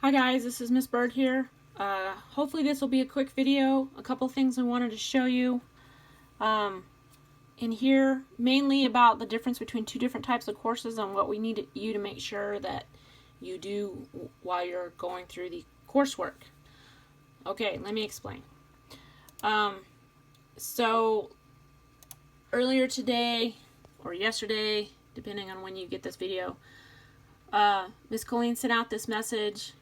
Hi guys, this is Miss Bird here. Hopefully this will be a quick video. A couple things I wanted to show you in here, mainly about the difference between two different types of courses and what we need you to make sure that you do while you're going through the coursework. Okay, let me explain. So earlier today or yesterday, depending on when you get this video, Miss Colleen sent out this message,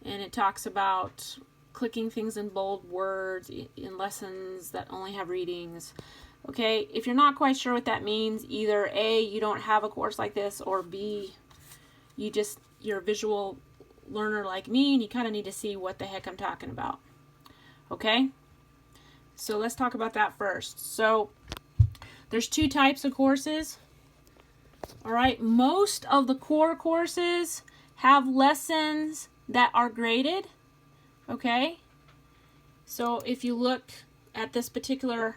and it talks about clicking things in bold words in lessons that only have readings. Okay, if you're not quite sure what that means, either A, you don't have a course like this, or B, you're a visual learner like me and you kind of need to see what the heck I'm talking about. Okay, so let's talk about that first. So there's two types of courses. All right, most of the core courses have lessons that are graded. Okay, so if you look at this particular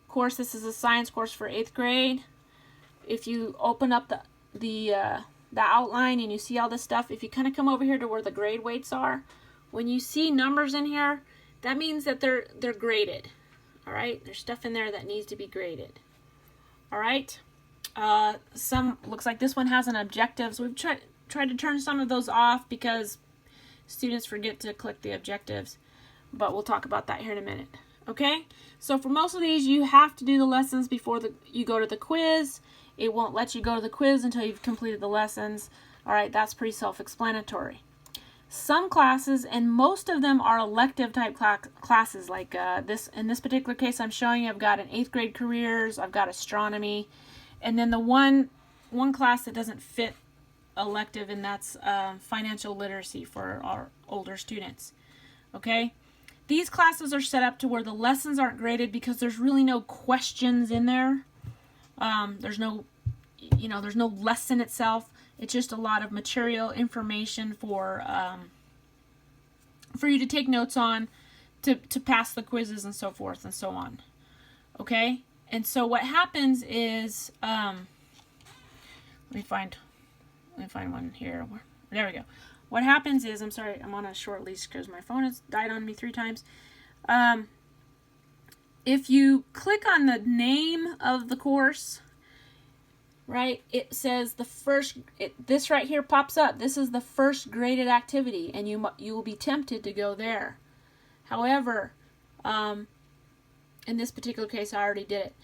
course, this is a science course for 8th grade. If you open up the outline and you see all this stuff, if you kind of come over here to where the grade weights are, when you see numbers in here, that means that they're graded. All right, there's stuff in there that needs to be graded. All right, some looks like this one has an objectives. We've tried to turn some of those off because students forget to click the objectives, but we'll talk about that here in a minute. Okay, so for most of these, you have to do the lessons before you go to the quiz. It won't let you go to the quiz until you've completed the lessons. All right, that's pretty self-explanatory. Some classes, and most of them are elective type classes, like in this particular case I'm showing you, I've got an 8th grade careers, I've got astronomy, and then the one class that doesn't fit elective, and that's financial literacy for our older students. Okay, these classes are set up to where the lessons aren't graded because there's really no questions in there. There's no lesson itself. It's just a lot of material information for you to take notes on, to pass the quizzes and so forth and so on. Okay, and so what happens is, let me find one here. There we go. What happens is, I'm sorry, I'm on a short leash because my phone has died on me 3 times. If you click on the name of the course, right, it says this right here pops up. This is the first graded activity, and you will be tempted to go there. However, in this particular case, I already did it.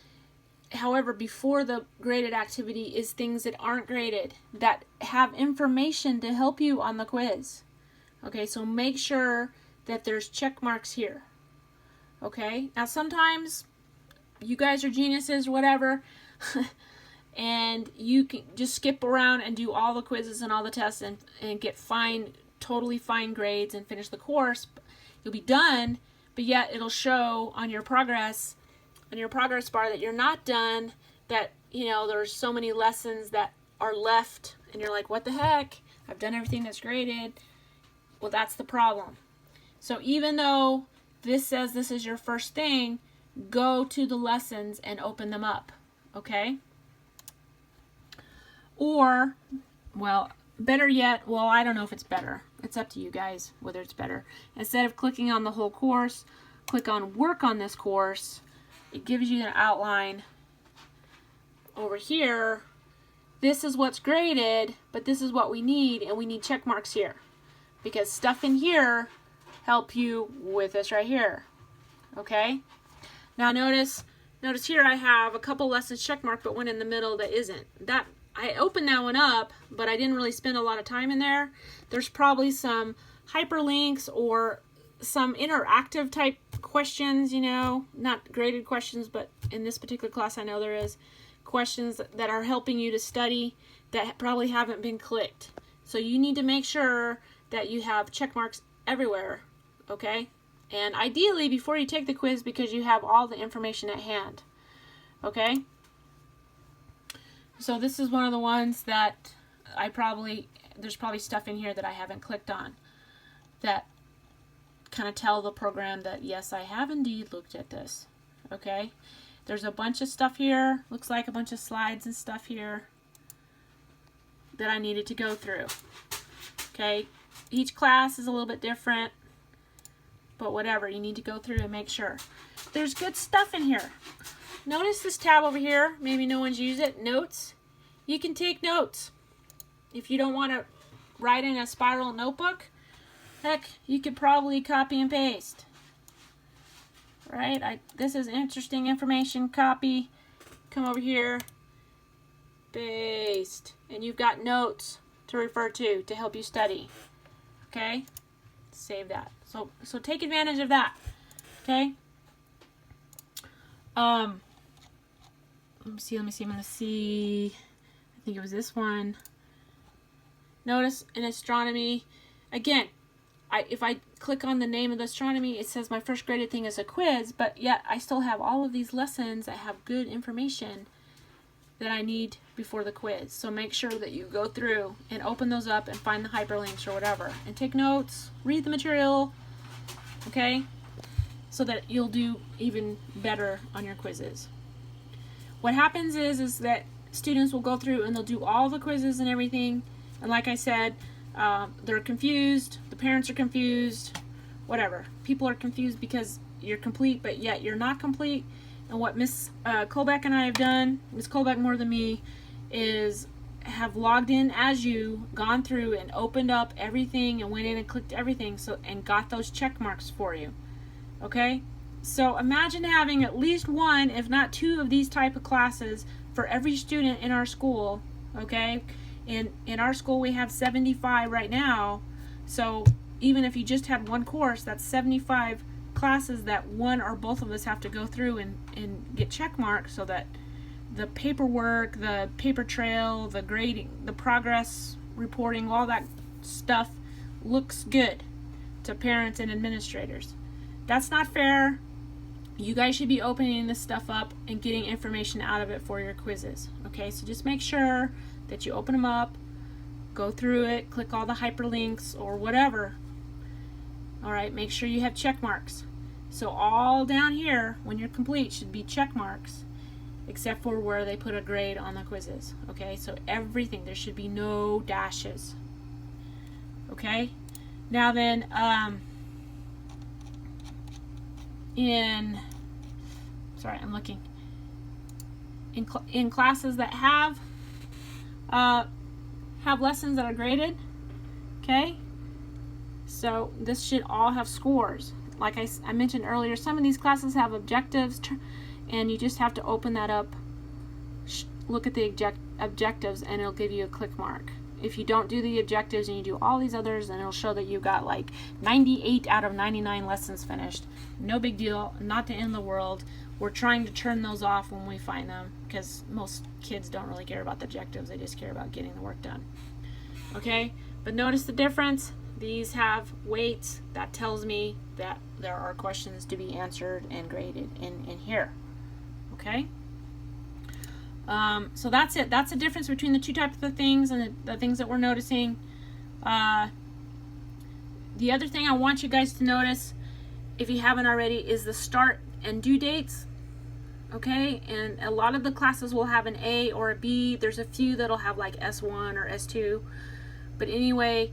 However, before the graded activity is things that aren't graded, that have information to help you on the quiz. Okay, so make sure that there's check marks here. Okay, now sometimes you guys are geniuses or whatever, and you can just skip around and do all the quizzes and all the tests and get totally fine grades and finish the course. You'll be done, but yet it'll show on your progress bar that you're not done, that there's so many lessons that are left, and you're like, what the heck, I've done everything that's graded. Well, that's the problem. So even though this says this is your first thing, go to the lessons and open them up. Okay, or, well, better yet, well, I don't know if it's better, it's up to you guys whether it's better. Instead of clicking on the whole course, click on work on this course. It gives you an outline over here. This is what's graded, but this is what we need, and we need check marks here because stuff in here help you with this right here. Okay, now notice here I have a couple lessons check mark, but one in the middle that isn't. That I opened that one up, but I didn't really spend a lot of time in there. There's probably some hyperlinks or some interactive type questions, not graded questions, but in this particular class I know there is questions that are helping you to study that probably haven't been clicked. So you need to make sure that you have check marks everywhere, okay? And ideally before you take the quiz, because you have all the information at hand. Okay? So this is one of the ones that there's probably stuff in here that I haven't clicked on that kind of tell the program that yes, I have indeed looked at this. Okay? There's a bunch of stuff here, looks like a bunch of slides and stuff here that I needed to go through. Okay? Each class is a little bit different, but whatever, you need to go through and make sure. There's good stuff in here. Notice this tab over here. Maybe no one's used it. Notes. You can take notes. If you don't want to write in a spiral notebook, heck, you could probably copy and paste. Right? This is interesting information. Copy. Come over here. Paste. And you've got notes to refer to help you study. Okay? Save that. So take advantage of that. Okay? Let me see. I'm going to see. I think it was this one. Notice in astronomy, again, if I click on the name of the astronomy, it says my first graded thing is a quiz, but yet I still have all of these lessons that have good information that I need before the quiz. So make sure that you go through and open those up and find the hyperlinks or whatever, and take notes, read the material, okay, so that you'll do even better on your quizzes. What happens is that students will go through and they'll do all the quizzes and everything, and like I said, they're confused, the parents are confused, whatever. People are confused because you're complete, but yet you're not complete. And what Miss Colbeck and I have done, Miss Colbeck more than me, is have logged in as you, gone through and opened up everything and went in and clicked everything, and got those check marks for you. Okay? So imagine having at least one, if not two, of these type of classes for every student in our school. Okay? In our school we have 75 right now, so even if you just had one course, that's 75 classes that one or both of us have to go through and get check marks, so that the paperwork, the paper trail, the grading, the progress reporting, all that stuff looks good to parents and administrators. That's not fair. You guys should be opening this stuff up and getting information out of it for your quizzes. Okay, so just make sure that you open them up, go through it, click all the hyperlinks or whatever. Alright, make sure you have check marks. So all down here, when you're complete, should be check marks, except for where they put a grade on the quizzes. Okay, so everything, there should be no dashes. Okay, now then, in classes that have lessons that are graded, okay, so this should all have scores. Like I mentioned earlier, some of these classes have objectives, and you just have to open that up, look at the objectives, and it'll give you a click mark. If you don't do the objectives and you do all these others, then it'll show that you got like 98 out of 99 lessons finished. No big deal, not the end of the world. We're trying to turn those off when we find them, because most kids don't really care about the objectives, they just care about getting the work done. Okay, but notice the difference. These have weights. That tells me that there are questions to be answered and graded in here. Okay, so that's it. That's the difference between the two types of things and the things that we're noticing. The other thing I want you guys to notice, if you haven't already, is the start and due dates. Okay, and a lot of the classes will have an A or a B. There's a few that'll have like S1 or S2, but anyway,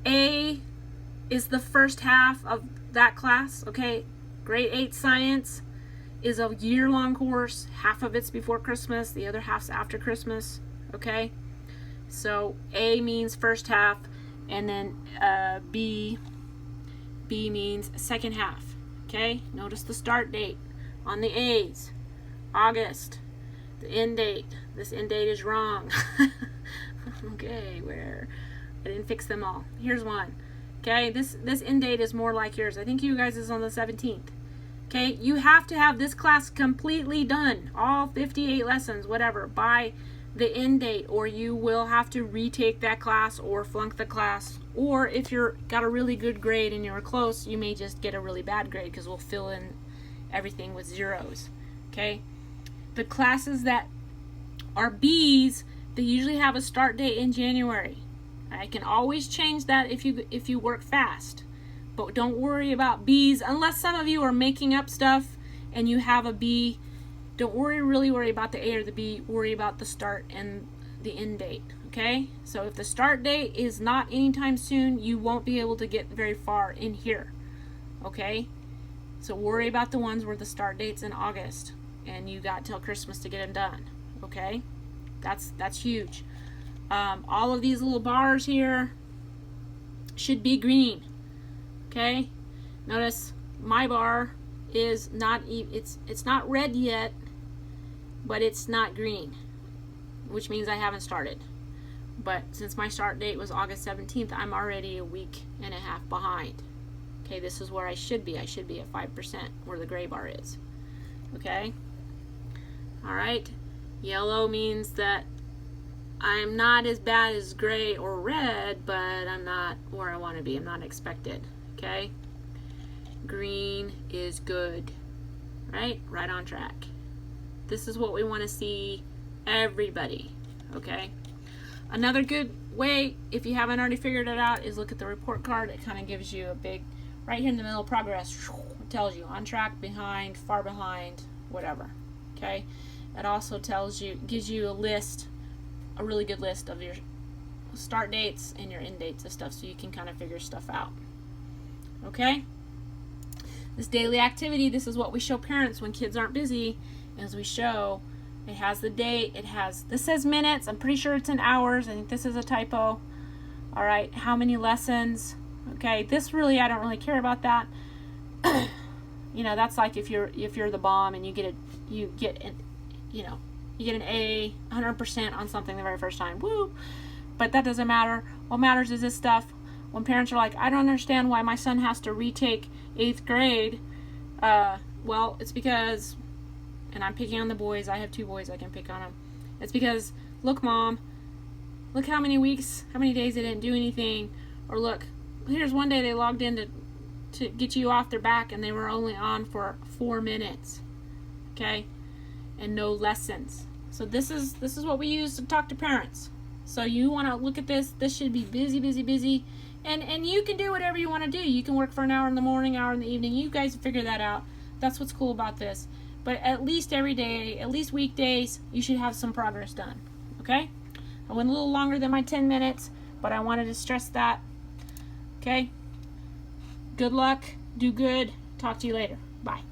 A is the first half of that class. Okay, grade 8 science is a year-long course. Half of it's before Christmas, the other half's after Christmas. Okay, so A means first half, and then B means second half. Okay, notice the start date on the A's, August. The end date, this end date is wrong. Okay, where I didn't fix them all. Here's one. Okay, this end date is more like yours. I think you guys is on the 17th. Okay, you have to have this class completely done, all 58 lessons, whatever, by the end date, or you will have to retake that class or flunk the class. Or if you're got a really good grade and you're close, you may just get a really bad grade, because we'll fill in everything with zeros. Okay, the classes that are B's, they usually have a start date in January. I can always change that if you work fast, but don't worry about B's unless some of you are making up stuff and you have a B. Don't really worry about the A or the B. Worry about the start and the end date. Okay. Okay, so if the start date is not anytime soon, you won't be able to get very far in here. Okay, so worry about the ones where the start date's in August and you got till Christmas to get them done. Okay, that's huge. All of these little bars here should be green. Okay, notice my bar is not it's not red yet, but it's not green, which means I haven't started. But since my start date was August 17th, I'm already a week and a half behind. Okay, this is where I should be. I should be at 5%, where the gray bar is. Okay? Alright, yellow means that I'm not as bad as gray or red, but I'm not where I want to be. I'm not expected. Okay? Green is good. Right? Right on track. This is what we want to see, everybody. Okay? Another good way, if you haven't already figured it out, is look at the report card. It kind of gives you a big, right here in the middle, progress. It tells you on track, behind, far behind, whatever. Okay? It also tells you, gives you a list, a really good list of your start dates and your end dates and stuff, so you can kind of figure stuff out. Okay? This daily activity, this is what we show parents when kids aren't busy, as we show. It has the date, this says minutes, I'm pretty sure it's in hours, I think this is a typo. Alright, how many lessons? Okay, this really, I don't really care about that. You know, that's like if you're the bomb and you get an A, 100% on something the very first time. Woo! But that doesn't matter. What matters is this stuff. When parents are like, I don't understand why my son has to retake 8th grade. Well, it's because, and I'm picking on the boys. I have 2 boys, I can pick on them. It's because, look, Mom, look how many weeks, how many days they didn't do anything. Or look, here's one day they logged in to get you off their back and they were only on for 4 minutes. Okay? And no lessons. So this is what we use to talk to parents. So you want to look at this. This should be busy, busy, busy. And you can do whatever you want to do. You can work for an hour in the morning, hour in the evening. You guys figure that out. That's what's cool about this. But at least every day, at least weekdays, you should have some progress done. Okay? I went a little longer than my 10 minutes, but I wanted to stress that. Okay? Good luck. Do good. Talk to you later. Bye.